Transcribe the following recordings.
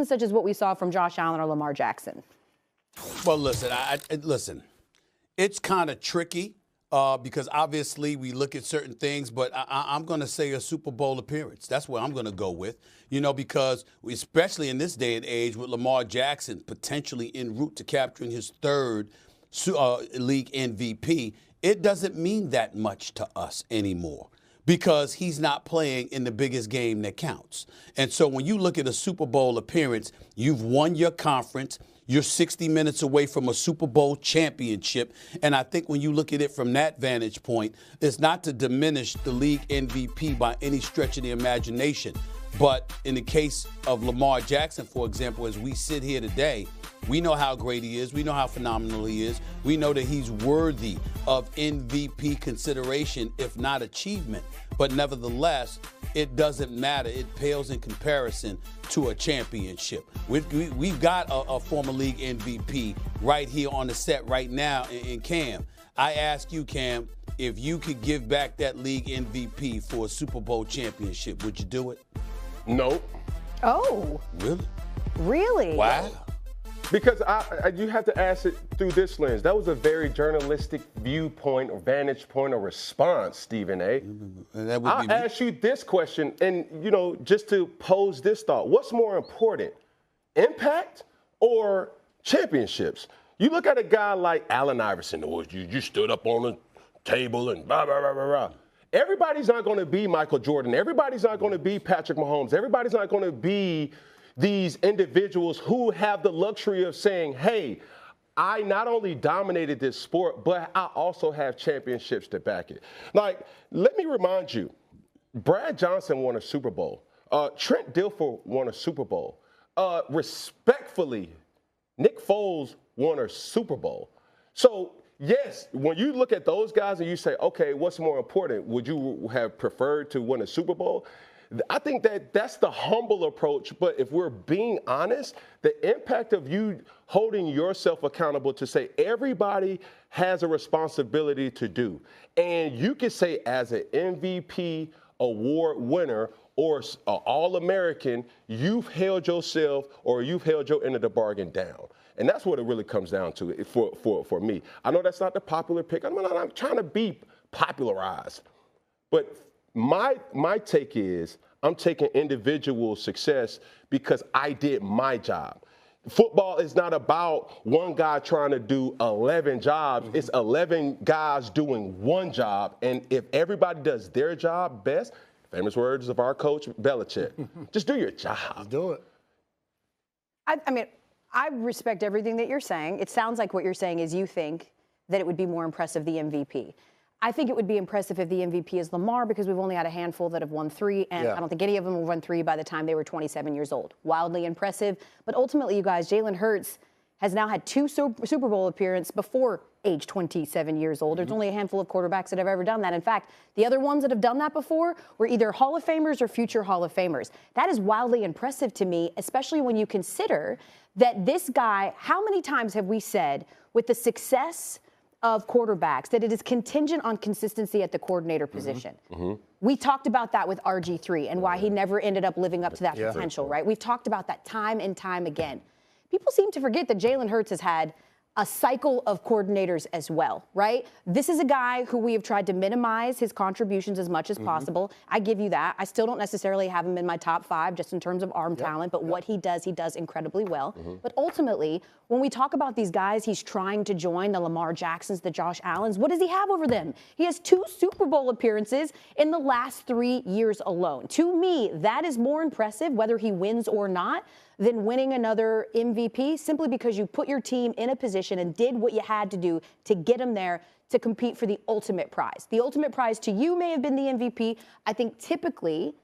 something such as what we saw from Josh Allen or Lamar Jackson? Well, listen, it's kind of tricky because obviously we look at certain things, but I'm going to say a Super Bowl appearance. That's what I'm going to go with, because especially in this day and age with Lamar Jackson potentially en route to capturing his third league MVP, it doesn't mean that much to us anymore because he's not playing in the biggest game that counts. And so when you look at a Super Bowl appearance, you've won your conference. You're 60 minutes away from a Super Bowl championship. And I think when you look at it from that vantage point, it's not to diminish the league MVP by any stretch of the imagination. But in the case of Lamar Jackson, for example, as we sit here today, we know how great he is. We know how phenomenal he is. We know that he's worthy of MVP consideration, if not achievement. But nevertheless, it doesn't matter. It pales in comparison to a championship. We've got a former league MVP right here on the set right now in Cam. I ask you, Cam, if you could give back that league MVP for a Super Bowl championship, would you do it? No. Oh. Really? Really? Wow. Because you have to ask it through this lens. That was a very journalistic viewpoint or vantage point or response, Stephen A. I'll ask you this question, and, just to pose this thought. What's more important, impact or championships? You look at a guy like Allen Iverson, you stood up on the table and blah, blah, blah, blah, blah. Everybody's not going to be Michael Jordan. Everybody's not going to be Patrick Mahomes. Everybody's not going to be these individuals who have the luxury of saying, hey, I not only dominated this sport, but I also have championships to back it. Like, let me remind you, Brad Johnson won a Super Bowl. Trent Dilfer won a Super Bowl. Respectfully, Nick Foles won a Super Bowl. So, yes, when you look at those guys and you say, okay, what's more important? Would you have preferred to win a Super Bowl? I think that's the humble approach, but if we're being honest, the impact of you holding yourself accountable to say everybody has a responsibility to do. And you could say as an MVP award winner or an All-American, you've held yourself or you've held your end of the bargain down. And that's what it really comes down to for me. I know that's not the popular pick. I'm trying to be popularized. But my take is I'm taking individual success because I did my job. Football is not about one guy trying to do 11 jobs. It's 11 guys doing one job. And if everybody does their job best, famous words of our coach, Belichick, just do your job. Just do it. I mean, I respect everything that you're saying. It sounds like what you're saying is you think that it would be more impressive, the MVP. I think it would be impressive if the MVP is Lamar because we've only had a handful that have won 3, and I don't think any of them will run 3 by the time they were 27 years old. Wildly impressive. But ultimately, you guys, Jalen Hurts has now had 2 Super Bowl appearances before age 27 years old. There's only a handful of quarterbacks that have ever done that. In fact, the other ones that have done that before were either Hall of Famers or future Hall of Famers. That is wildly impressive to me, especially when you consider that this guy, how many times have we said with the success of quarterbacks that it is contingent on consistency at the coordinator position. We talked about that with RG3 and why he never ended up living up to that potential, right? We've talked about that time and time again. People seem to forget that Jalen Hurts has had a cycle of coordinators as well, right? This is a guy who we have tried to minimize his contributions as much as possible. I give you that. I still don't necessarily have him in my top 5 just in terms of arm talent, but what he does incredibly well. But ultimately, when we talk about these guys he's trying to join, the Lamar Jacksons, the Josh Allens, what does he have over them? He has 2 Super Bowl appearances in the last 3 years alone. To me, that is more impressive, whether he wins or not, than winning another MVP, simply because you put your team in a position and did what you had to do to get them there to compete for the ultimate prize. The ultimate prize to you may have been the MVP. I think typically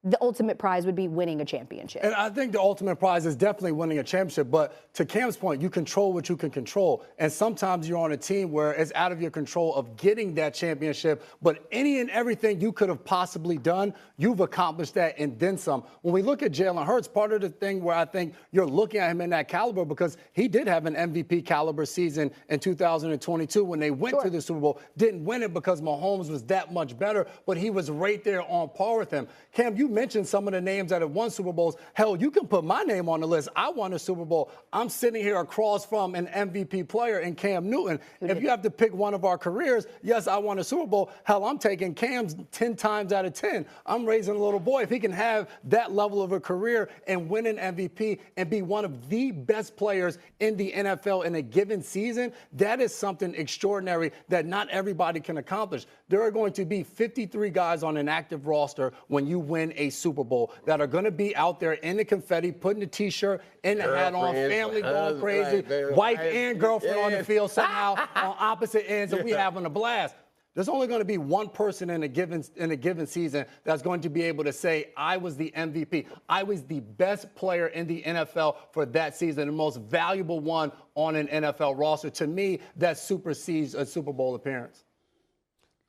the ultimate prize would be winning a championship. And I think the ultimate prize is definitely winning a championship. But to Cam's point, you control what you can control. And sometimes you're on a team where it's out of your control of getting that championship. But any and everything you could have possibly done, you've accomplished that and then some. When we look at Jalen Hurts, part of the thing where I think you're looking at him in that caliber, because he did have an MVP caliber season in 2022 when they went to the Super Bowl. Didn't win it because Mahomes was that much better, but he was right there on par with him. Cam, you mentioned some of the names that have won Super Bowls. Hell, you can put my name on the list. I won a Super Bowl. I'm sitting here across from an MVP player in Cam Newton. If you have to pick one of our careers, yes, I won a Super Bowl. Hell, I'm taking Cam's 10 times out of 10. I'm raising a little boy. If he can have that level of a career and win an MVP and be one of the best players in the NFL in a given season, that is something extraordinary that not everybody can accomplish. There are going to be 53 guys on an active roster when you win a Super Bowl that are going to be out there in the confetti, putting the T-shirt and the hat on, family going crazy, wife and girlfriend on the field somehow on opposite ends, and we having a blast. There's only going to be one person in a given season that's going to be able to say, I was the MVP. I was the best player in the NFL for that season, the most valuable one on an NFL roster. To me, that supersedes a Super Bowl appearance.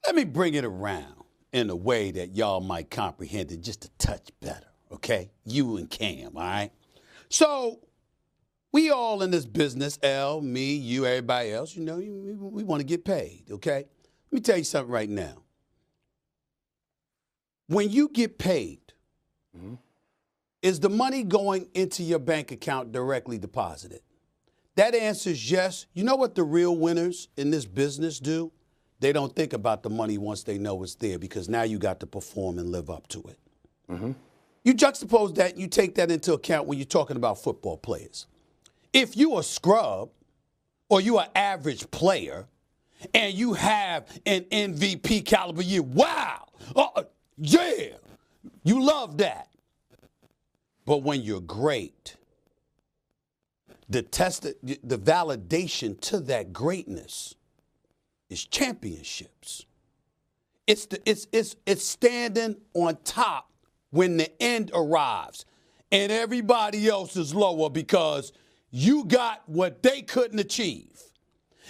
Let me bring it around in a way that y'all might comprehend it just a touch better, okay? You and Cam, all right? So we all in this business, L, me, you, everybody else, you know, we want to get paid, okay? Let me tell you something right now. When you get paid, is the money going into your bank account directly deposited? That answer is yes. You know what the real winners in this business do? They don't think about the money once they know it's there, because now you got to perform and live up to it. You juxtapose that, you take that into account when you're talking about football players. If you a scrub or you an average player, and you have an MVP caliber year, wow, yeah, you love that. But when you're great, the validation to that greatness is championships. It's standing on top when the end arrives, and everybody else is lower because you got what they couldn't achieve.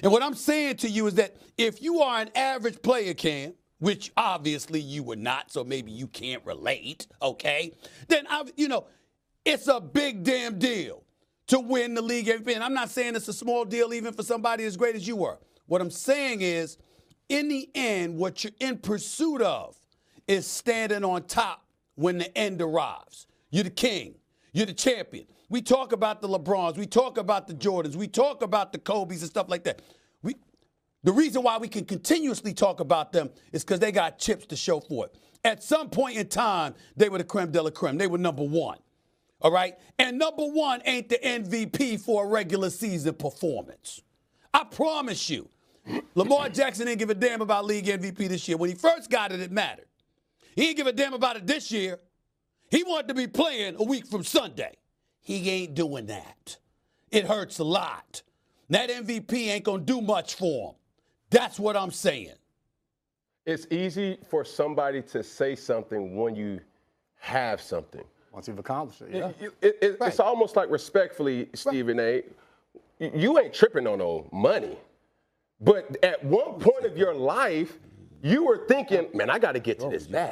And what I'm saying to you is that if you are an average player, Cam, which obviously you were not, so maybe you can't relate, okay, then, it's a big damn deal to win the league MVP. And I'm not saying it's a small deal even for somebody as great as you were. What I'm saying is, in the end, what you're in pursuit of is standing on top when the end arrives. You're the king. You're the champion. We talk about the LeBrons. We talk about the Jordans. We talk about the Kobes and stuff like that. The reason why we can continuously talk about them is because they got chips to show for it. At some point in time, they were the creme de la creme. They were number one. All right? And number one ain't the MVP for a regular season performance. I promise you. Lamar Jackson didn't give a damn about league MVP this year. When he first got it, it mattered. He didn't give a damn about it this year. He wanted to be playing a week from Sunday. He ain't doing that. It hurts a lot. That MVP ain't going to do much for him. That's what I'm saying. It's easy for somebody to say something when you have something. Once you've accomplished it, yeah. It's almost like, respectfully, Stephen A., you ain't tripping on no money. But at one point of your life, you were thinking, man, I got to get to this bag.